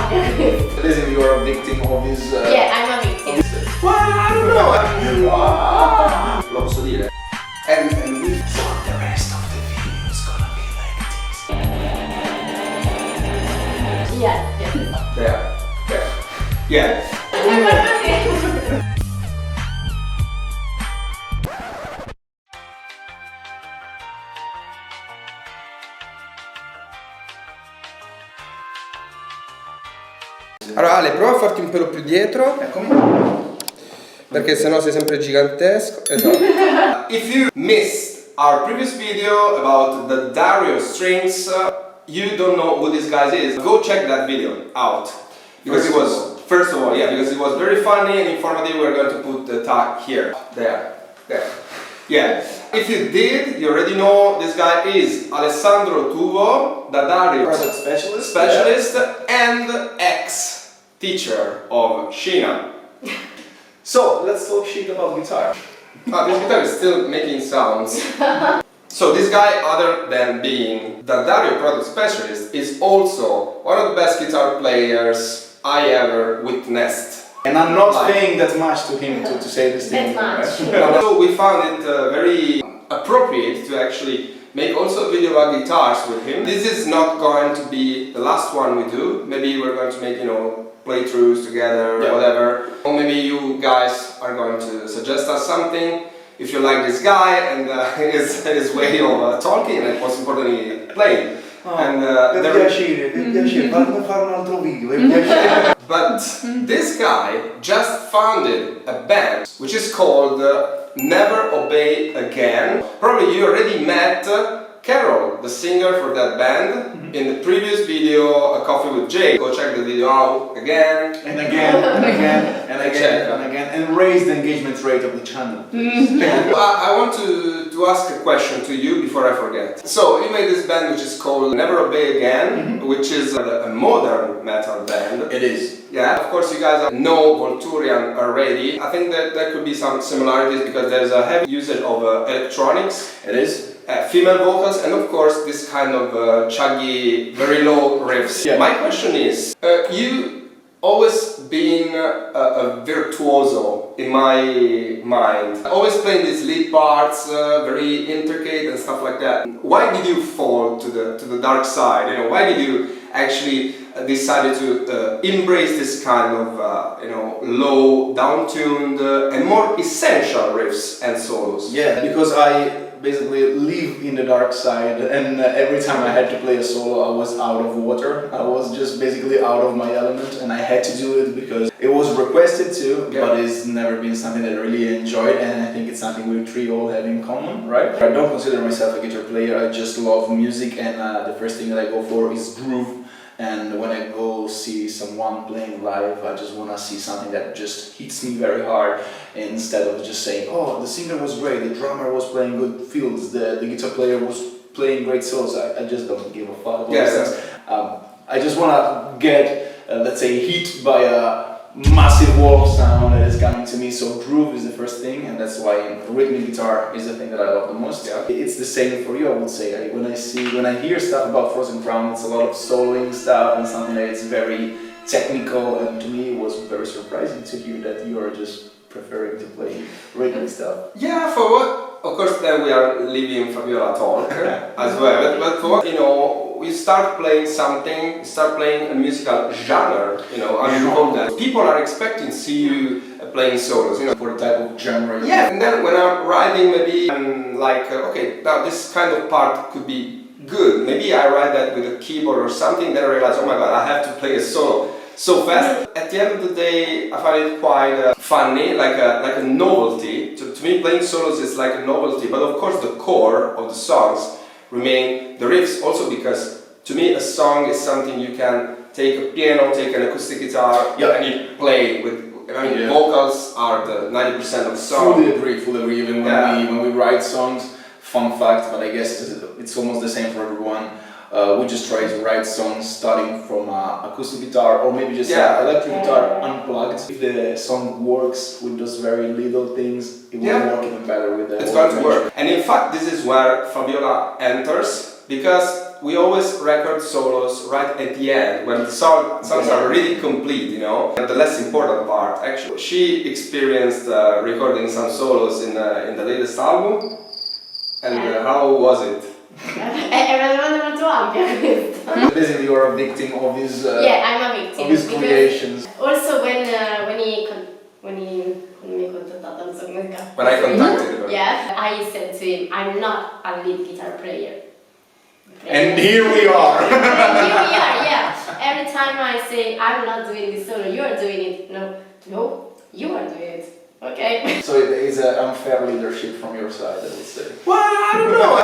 career. Basically, you're a victim of his... Yeah, I'm a victim. Well, I don't know. Lo posso dire. And we thought the rest of the video is gonna be like this. Yes. There. Yeah. Allora Ale, prova a farti un pelo più dietro. Perché sennò sei sempre gigantesco. Esatto. If you missed our previous video about the Dario strings, you don't know who this guy is, go check that video out. Because first of all, because it was very funny and informative. We're going to put the tag here. There. Yeah. If you did, you already know this guy is Alessandro Tuvo, the Dario product specialist and ex-teacher of Sheena. So let's talk shit about guitar. This guitar is still making sounds. So this guy, other than being the Dario product specialist, is also one of the best guitar players I ever witnessed. And I'm not paying that much to him to say this thing. So we found it very appropriate to actually make also a video about guitars with him. This is not going to be the last one we do. Maybe we're going to make, playthroughs together or whatever. Or maybe you guys are going to suggest us something. If you like this guy and his way of talking and most importantly playing. Mi piace, fammi fare un altro video, mi piace. But this guy just founded a band which is called Never Obey Again. Probably you already met Carol, the singer for that band, in the previous video, A Coffee with Jay. Go check the video out again. And again, and raise the engagement rate of the channel. I want to ask a question to you before I forget. So you made this band which is called Never Obey Again, which is a modern metal band. It is. Yeah, of course you guys know Volturian already. I think that there could be some similarities because there's a heavy usage of electronics. It is. Female vocals and of course this kind of chuggy, very low riffs. Yeah. My question is, you always been a virtuoso in my mind. Always playing these lead parts, very intricate and stuff like that. Why did you fall to the dark side? Why did you actually decided to embrace this kind of low, down-tuned and more essential riffs and solos? Yeah, because I basically live in the dark side, and every time I had to play a solo I was out of water. I was just basically out of my element, and I had to do it because it was requested to, but it's never been something that I really enjoyed, and I think it's something we three all have in common, right? I don't consider myself a guitar player, I just love music, and the first thing that I go for is groove. And when I go see someone playing live, I just want to see something that just hits me very hard, instead of just saying, oh, the singer was great, the drummer was playing good fills, the guitar player was playing great solos. I just don't give a fuck about things. I just want to get, let's say, hit by a massive wall of sound that is coming to me. So groove is the first thing, and that's why rhythmic guitar is the thing that I love the most. Yeah. It's the same for you, I would say. When I hear stuff about Frozen Crown, it's a lot of soloing stuff and something that is very technical, and to me it was very surprising to hear that you are just preferring to play rhythmic stuff. Yeah, for what? Of course, then we are leaving Fabiola talk as well. But for what, you start playing something, you start playing a musical genre, as you call that. People are expecting to see you playing solos, for a type of genre. Yeah, and then when I'm writing, maybe I'm like, okay, now this kind of part could be good. Maybe I write that with a keyboard or something, then I realize, oh my god, I have to play a solo so fast. At the end of the day, I find it quite funny, like a novelty. To me, playing solos is like a novelty, but of course the core of the songs remain the riffs, also because to me a song is something you can take a piano, take an acoustic guitar, and you play with. Vocals are the 90% of the song. Fully agree. Even when we write songs, fun fact, but I guess it's almost the same for everyone. We just try to write songs starting from acoustic guitar or maybe just electric guitar unplugged. If the song works with those very little things, it will work even better with the It's going to work. And in fact, this is where Fabiola enters, because we always record solos right at the end when the songs are really complete, you know. And the less important part, actually. She experienced recording some solos in the latest album. And how was it? È una domanda molto ampia questa. Basically, you're a victim of his. Yeah, I'm a victim. Of his creations. Also, when he mi contattata, non so come si chiama. When I contacted her. Yeah, I said to him, I'm not a lead guitar player. And here we are. And here we are, yeah. Every time I say, I'm not doing this solo, you are doing it. No, you are doing it. Okay. So it is an unfair leadership from your side, I would say. Well, I don't know.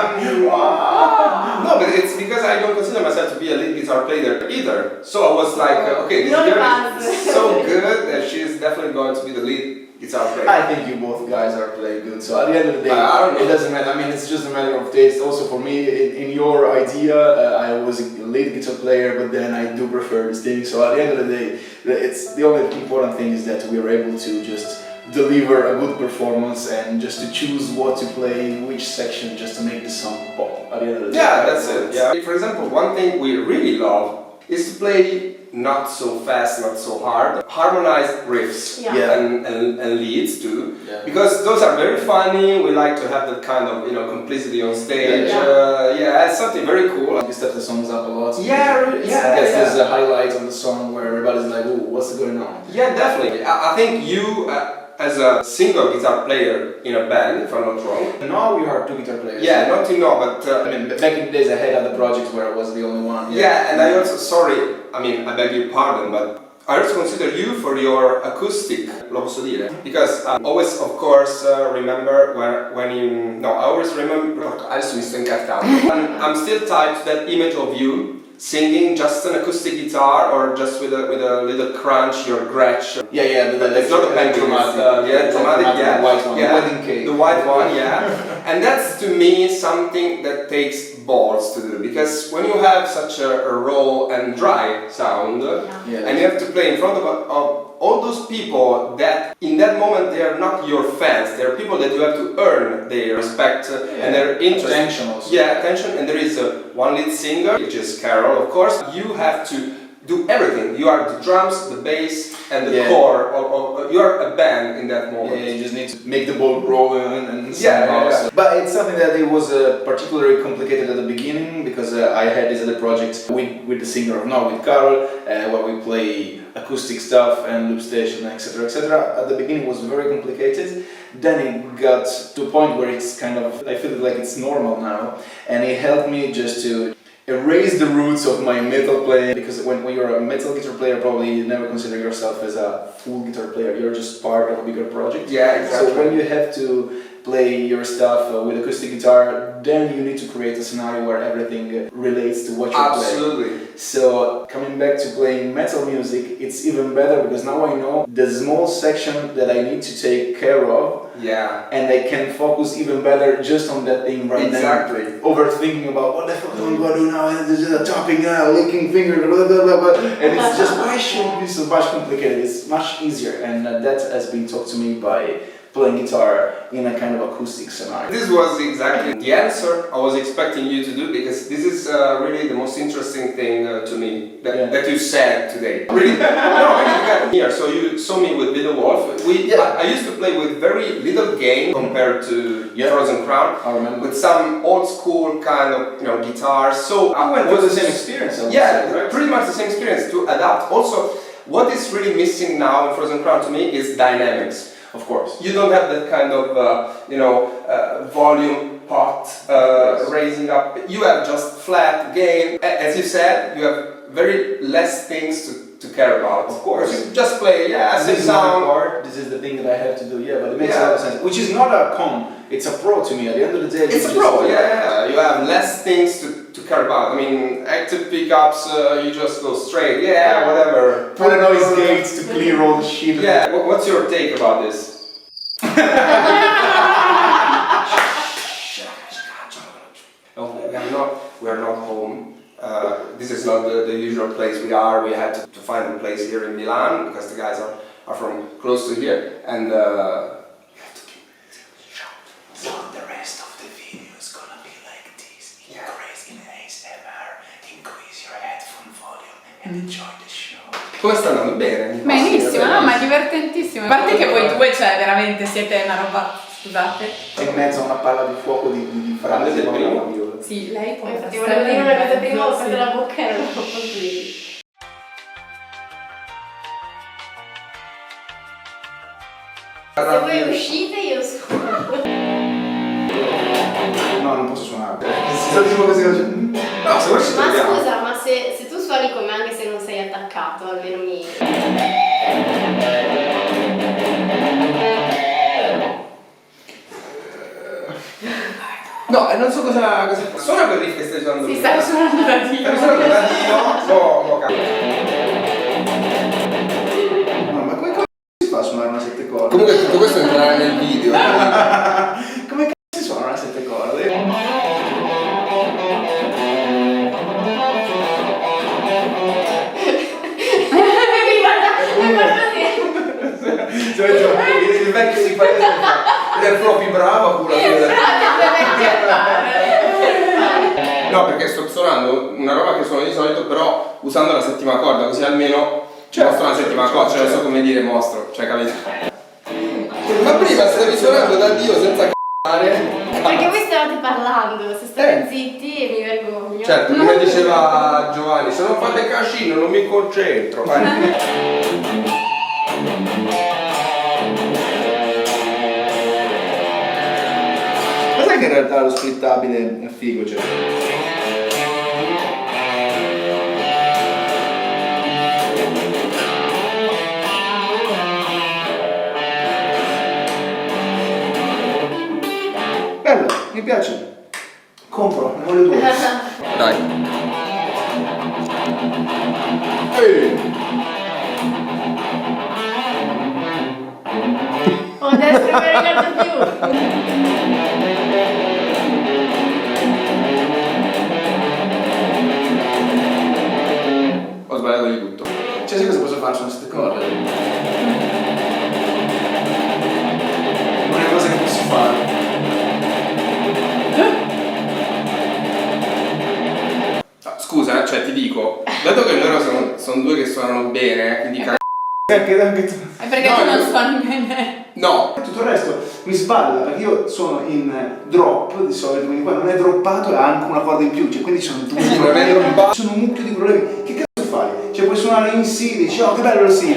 No, but it's because I don't consider myself to be a lead guitar player either. So I was like, okay, this girl is so good that she's definitely going to be the lead guitar player. I think you both guys are playing good. So at the end of the day, I don't know. it doesn't matter. I mean, it's just a matter of taste. Also for me, in your idea, I was a lead guitar player, but then I do prefer this thing. So at the end of the day, it's the only important thing is that we are able to just deliver a good performance and just to choose what to play in which section just to make the song pop at the end of the day. Yeah, that's it. Yeah. For example, one thing we really love is to play not so fast, not so hard, harmonized riffs and leads too, because those are very funny. We like to have that kind of complicity on stage. It's something very cool. You step the songs up a lot. I guess there's a highlight on the song where everybody's like, "Ooh, what's going on?" Yeah, definitely. I think you. As a single guitar player in a band, if I'm not wrong. Now we are two guitar players. Yeah, not to know, but I mean, back in the days I had other projects where I was the only one. Yeah, and I also, I beg your pardon, but I also consider you for your acoustic, lo posso dire, because I always, of course, remember I always remember, adesso mi sto incartando. I'm still tied to that image of you singing just an acoustic guitar or just with a little crunch, your Gretsch. It's not a band the white one, wedding cake. The white one, and that's to me something that takes balls to do, because when you have such a raw and dry sound, and you have to play in front of all those people that in that moment they are not your fans, they are people that you have to earn their respect and their interest. Attention also. Attention, and there is one lead singer, which is Carol, of course. You have to do everything. You are the drums, the bass, and the core. Or you are a band in that moment. Yeah, you just need to make the ball roll and somehow. But it's something that it was particularly complicated at the beginning, because I had this other project with the singer, with Carol, where we play acoustic stuff and loop station, etc., etc. At the beginning it was very complicated. Then it got to a point where it's kind of, I feel like it's normal now, and it helped me just to erase the roots of my metal playing, because when you're a metal guitar player, probably you never consider yourself as a full guitar player, you're just part of a bigger project. Yeah, exactly. So when you have to play your stuff with acoustic guitar, then you need to create a scenario where everything relates to what you're playing. Absolutely. So coming back to playing metal music, it's even better, because now I know the small section that I need to take care of. Yeah. And I can focus even better just on that thing right now. Exactly. Overthinking about what the fuck am I going to do now, and there's a chopping, licking finger, blah, blah, blah, blah. And it's just, why should it be so much complicated? It's much easier, and that has been taught to me by playing guitar in a kind of acoustic scenario. This was exactly the answer I was expecting you to do, because this is really the most interesting thing to me that you said today. Really? You got here. So you saw me with Little Wolf. I used to play with very little gain compared to Frozen Crown. I remember. With some old school kind of guitars. So I went with the same experience. I would say, right? Pretty much the same experience to adapt. Also, what is really missing now in Frozen Crown to me is dynamics. Of course. You don't have that kind of, volume pot raising up. You have just flat gain. As you said, you have very less things to care about. Of course. You just play, same sound. Part. This is the thing that I have to do, but it makes a lot of sense. Which is not a con, it's a pro to me. At the end of the day, it's a pro, You have less things to care about. I mean, active pickups, you just go straight, whatever. Put a noise gate to clear all the shit. Yeah, what's your take about this? We are not home. This is not the usual place we are. We had to find a place here in Milan, because the guys are from close to here, and we have to keep it short. So the rest of the video is gonna be like this, crazy ASMR. and enjoy the show. Come sta andando? Bene. Benissimo, no, ma è divertentissimo. A parte che voi due, cioè, veramente siete una roba, scusate. In mezzo a una palla di fuoco di frasi del primo. meravigliose. Sì, lei può Infatti volevo dire una cosa prima, ho aperto la bocca e non posso dire. Se voi uscite io suono. No, non posso suonare. Si sta dicendo così oggi. No, se vuoi ci Ma troviamo. scusa, ma se tu suoni con me anche se non sei attaccato, almeno mi... No, non so cosa... Suona quel riff che stai suonando. Si sta suonando da Dio. Stai suonando da Dio? No, No, ma come cazzo si fa a suonare una sette corde? Comunque tutto questo entrerà nel video. Come cazzo si suona una sette corde? Il vecchio si fa è proprio brava pure. No, perché sto suonando una roba che suono di solito, però usando la settima corda, così almeno mostro la settima corda, cioè non so come dire mostro, cioè capito? Ma prima stavi suonando da Dio senza c***are. Perché voi stavate parlando, se state zitti e mi vergogno. Certo, come diceva Giovanni, se non fate casino non mi concentro. Ma sai che in realtà lo splittabile è figo, cioè. Bello, mi piace. Compro, ne voglio due. Dai. Ehi. Oh, adesso non mi ricordo più. Ho sbagliato di tutto. Cioè, sai cosa posso fare su queste corde? Non è una cosa che posso fare. Ah, scusa, cioè ti dico, dato che loro sono due che suonano bene, quindi Anche tu. È perché No, tu non io- suoni bene. no, Tutto il resto mi sballa perché io sono in drop di solito, quindi qua non è droppato e ha anche una corda in più, cioè quindi sono due. sì, non è droppato. Sono un mucchio di problemi. Che cazzo fai? Cioè puoi suonare in Si, dici oh che bello il Si.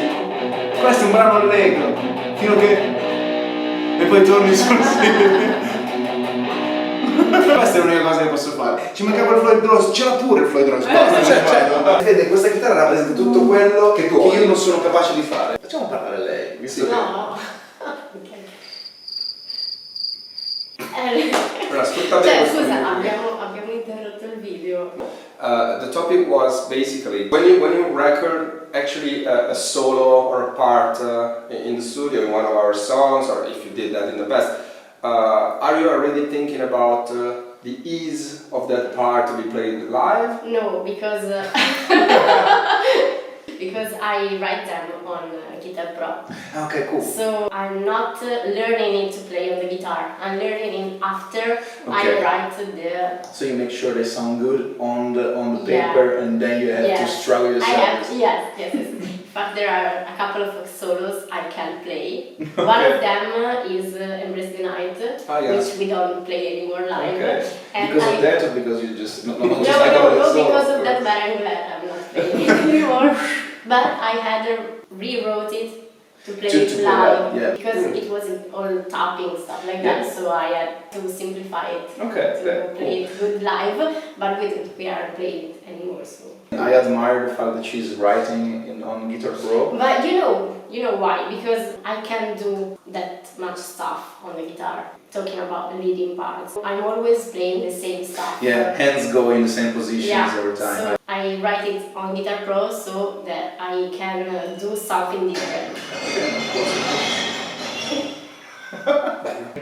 Questo è un brano allegro. Fino che. E poi torni sul Si. Questa è l'unica cosa che posso fare. Ci mancava il Floyd Rose, c'era pure il Floyd Rose. Vede, questa chitarra rappresenta tutto quello che io non sono capace di fare. Facciamo parlare lei, visto che. No. Ok. Allora, ascoltate Cioè, questo scusa, video. abbiamo interrotto il video. The topic was basically when you record actually a solo or a part in the studio in one of our songs, or if you did that in the past, are you already thinking about the ease of that part to be played live? No, because because I write them on Guitar Pro. Ok, cool. So I'm not learning it to play on the guitar. I'm learning it after I Okay. write the. So you make sure they sound good on the Yeah. paper, and then you have to Yes. struggle I yourself. have, yes. In fact, there are a couple of solos I can play. One of them is Embrace the Night, Ah, yeah. which we don't play anymore live. Okay. And Because I, of that, or because you just not No, just like oh, it's solo, because of of that, course. but I'm glad I'm not playing it anymore. But I had rewrote it to play To it play live that, yeah. because it was all tapping stuff like Yeah. that. So I had to simplify it Okay, to yeah, play it good live. But we aren't playing it anymore. So. I admire the fact that she's writing on Guitar Pro. But you know why? Because I can do that much stuff on the guitar. Talking about the leading parts, I'm always playing the same stuff. Yeah, hands go in the same positions every time. So I write it on Guitar Pro so that I can do something different.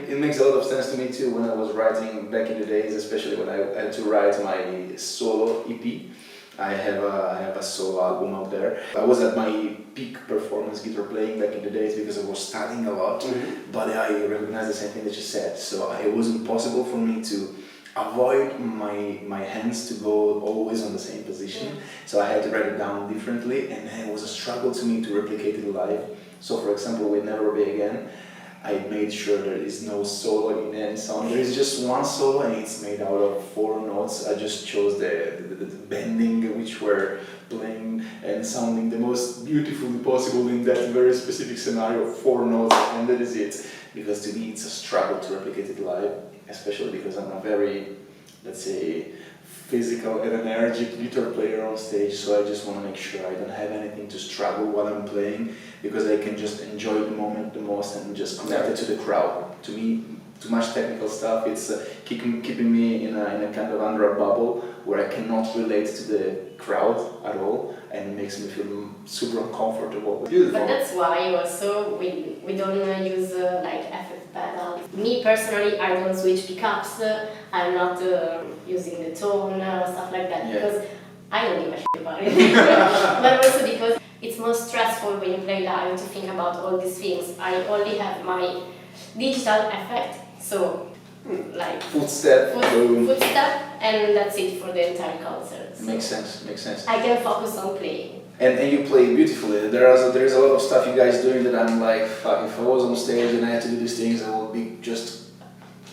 It makes a lot of sense to me too when I was writing back in the days, especially when I had to write my solo EP. I have a solo album out there. I was at my peak performance guitar playing back in the days because I was studying a lot, but I recognized the same thing that you said. So it wasn't possible for me to avoid my hands to go always on the same position. So I had to write it down differently, and it was a struggle to me to replicate it live. So for example, with Never Be Again, I made sure there is no solo in any song. There is just one solo, and it's made out of 4 notes. I just chose the bending which were playing and sounding the most beautifully possible in that very specific scenario, 4 notes, and that is it. Because to me it's a struggle to replicate it live, especially because I'm a very, let's say, physical and energetic guitar player on stage, so I just want to make sure I don't have anything to struggle while I'm playing, because I can just enjoy the moment the most and just connect it to the crowd. To me, too much technical stuff, it's keeping me in a kind of under a bubble where I cannot relate to the crowd at all, and it makes me feel super uncomfortable. Beautiful. But that's why also we don't use like effect pedal. Me personally, I don't switch pickups. I'm not using the tone or stuff like that, because I don't give a shit about it. But also because it's more stressful when you play live to think about all these things. I only have my digital effect, so like Footstep, footstep, and that's it for the entire concert. So makes sense. I can focus on playing. And you play beautifully. There is a lot of stuff you guys doing that I'm like, fuck, if I was on stage and I had to do these things, I would be just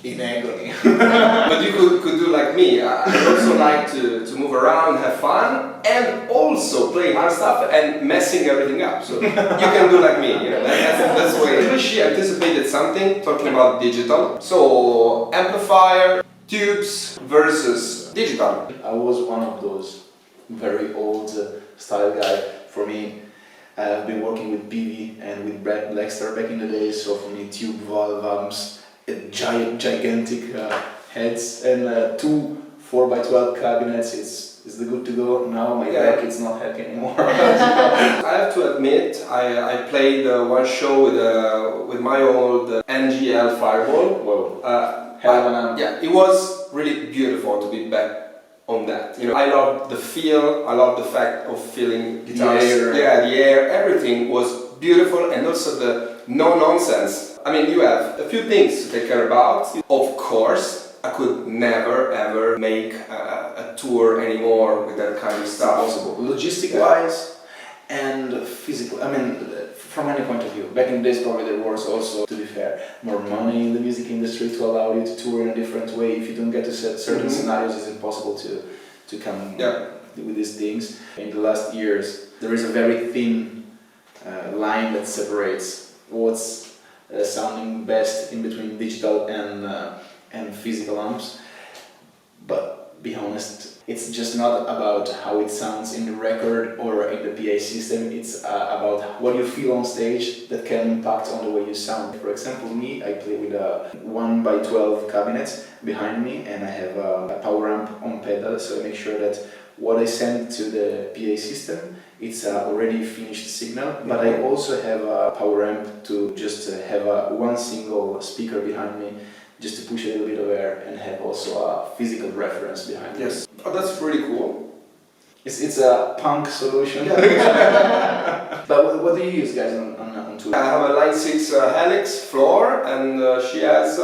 in agony. But you could do like me. I also like to move around, have fun, and also play hard stuff and messing everything up. So you can do like me. You know, that's the way. She anticipated something talking about digital. So amplifier, tubes versus digital. I was one of those very old style guy. For me, I've been working with PV and with Brad Blackstar back in the day, so for me tube valve amps, gigantic heads, and 2 4x12 cabinets is the good to go. Now my back is not happy anymore. I have to admit, I played one show with my old NGL Fireball. Whoa. Hell of an amp. Yeah, it was really beautiful to be back on that. You know, I love the feel, I love the fact of feeling guitars. The air, everything was beautiful, and also the no-nonsense. I mean, you have a few things to take care about. Of course, I could never ever make a tour anymore with that kind of stuff. Possible. Logistic-wise and physical. I mean, from any point of view. Back in the days, probably there was also, to be fair, more money in the music industry to allow you to tour in a different way. If you don't get to set certain scenarios, it's impossible to come with these things. In the last years, there is a very thin line that separates what's sounding best in between digital and physical amps. But be honest, it's just not about how it sounds in the record or in the PA system, it's about what you feel on stage that can impact on the way you sound. For example, me, I play with a 1x12 cabinet behind me, and I have a power amp on pedal, so I make sure that what I send to the PA system, it's already finished signal, but I also have a power amp to just have one single speaker behind me, just to push a little bit of air and have also a physical reference behind me. Yes, that's really cool. It's a punk solution. But what do you use, guys, on tour? I have a Line 6 Helix floor, and she has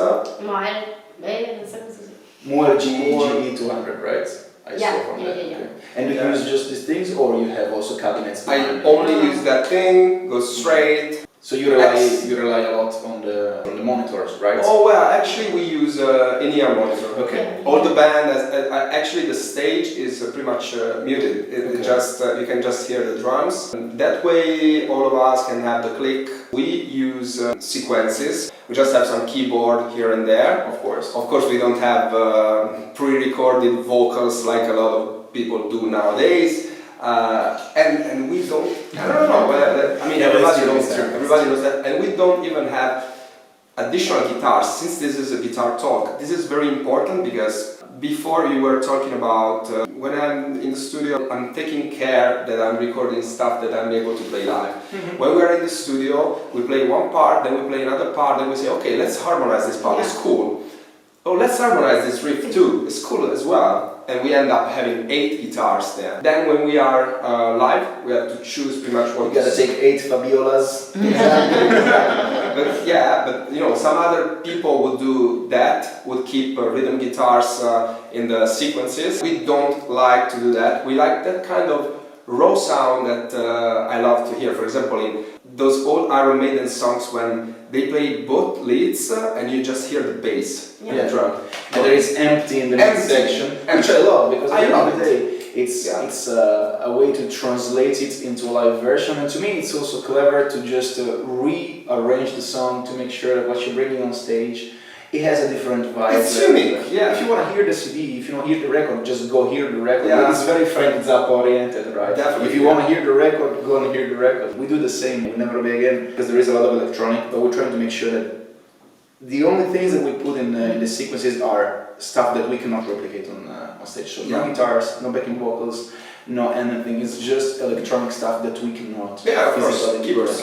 Moore GE200, right? I saw from that. Okay. And do you use just these things, or you have also cabinets behind I only use that thing, goes straight. So you rely a lot on the monitors, right? Oh well, actually we use in-ear monitor. Okay. All the band, actually the stage is pretty much muted. It just you can just hear the drums. That way, all of us can have the click. We use sequences. We just have some keyboard here and there. Of course, we don't have pre-recorded vocals like a lot of people do nowadays. And we don't. I don't know. I mean, everybody knows that, and we don't even have additional guitars. Since this is a guitar talk, this is very important, because before you were talking about when I'm in the studio, I'm taking care that I'm recording stuff that I'm able to play live. When we're in the studio, we play one part, then we play another part, then we say, okay, let's harmonize this part. It's cool. Oh, let's harmonize this riff too. It's cool as well. and we end up having 8 guitars there. Then when we are live, we have to choose pretty much what You gotta take 8 Fabiolas. But yeah, but you know, some other people would do that, would keep rhythm guitars in the sequences. We don't like to do that. We like that kind of raw sound that I love to hear. For example, in those old Iron Maiden songs when they play both leads and you just hear the bass and the drum. And there is empty in the next section, which I love because at the end of the day, it's a way to translate it into a live version, and to me it's also clever to just rearrange the song to make sure that what you're bringing on stage, it has a different vibe. It's unique, yeah. If you want to hear the CD, if you don't hear the record, just go hear the record. Yeah. It's very Frank Zappa oriented, right? Definitely. If you want to hear the record, go and hear the record. We do the same with Never Be Again because there is a lot of electronic, but we're trying to make sure that the only things that we put in the sequences are stuff that we cannot replicate on stage. So no guitars, no backing vocals, no anything. It's just electronic stuff that we cannot physically keyboards.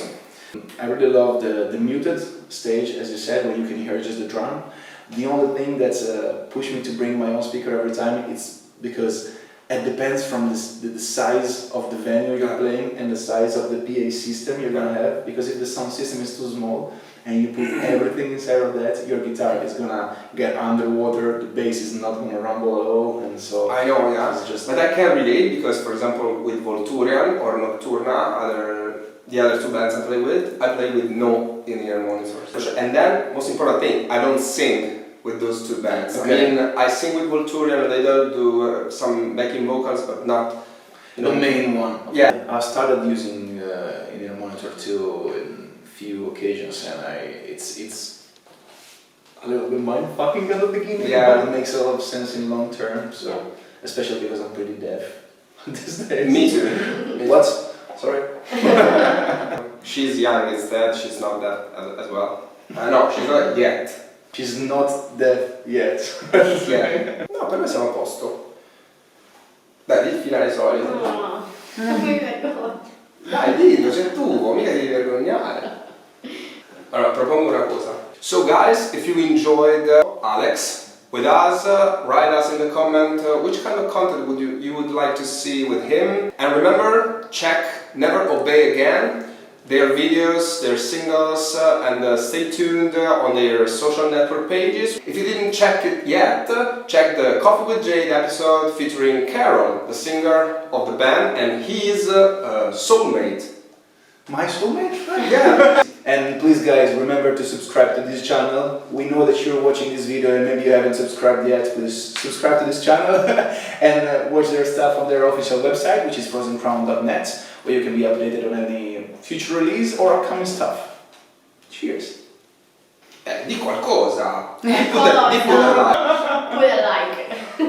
I really love the muted stage, as you said, where you can hear just the drum. The only thing that's pushed me to bring my own speaker every time, it's because it depends from the size of the venue you're playing and the size of the PA system you're gonna have. Because if the sound system is too small and you put everything inside of that, your guitar is gonna get underwater, the bass is not gonna rumble at all, and so... I know, yeah. But I can relate because, for example, with Volturian or Nocturna, the other 2 bands I play with no in-ear monitors. And then, most important thing, I don't sing with those 2 bands. Okay. I mean, I sing with Volturian, they do some backing vocals, but not... The main one. Yeah. I started using in-ear monitor too in few occasions, and it's a little bit mind-fucking at the beginning, but it makes a lot of sense in long term, so especially because I'm pretty deaf these days. Me too. What? Sorry? She's young instead, she's not deaf as well. No, she's not yet. She's not deaf yet. Yeah. No, per me siamo a posto. Dai, di il finale solito. No, non mi vergogno. Dai, dillo, c'è il tuo, mica devi vergognare. Allora, propongo una cosa. So guys, if you enjoyed Alex with us, write us in the comment which kind of content would you would like to see with him. And remember, check Never Obey Again, their videos, their singles, and stay tuned on their social network pages. If you didn't check it yet, check the Coffee with Jade episode featuring Carol, the singer of the band, and his soulmate. My soulmate? Yeah. And please guys, remember to subscribe to this channel. We know that you're watching this video and maybe you haven't subscribed yet. Please subscribe to this channel and watch their stuff on their official website, which is frozencrown.net, where you can be updated on any future release or upcoming stuff. Cheers! Di qualcosa! Put a like.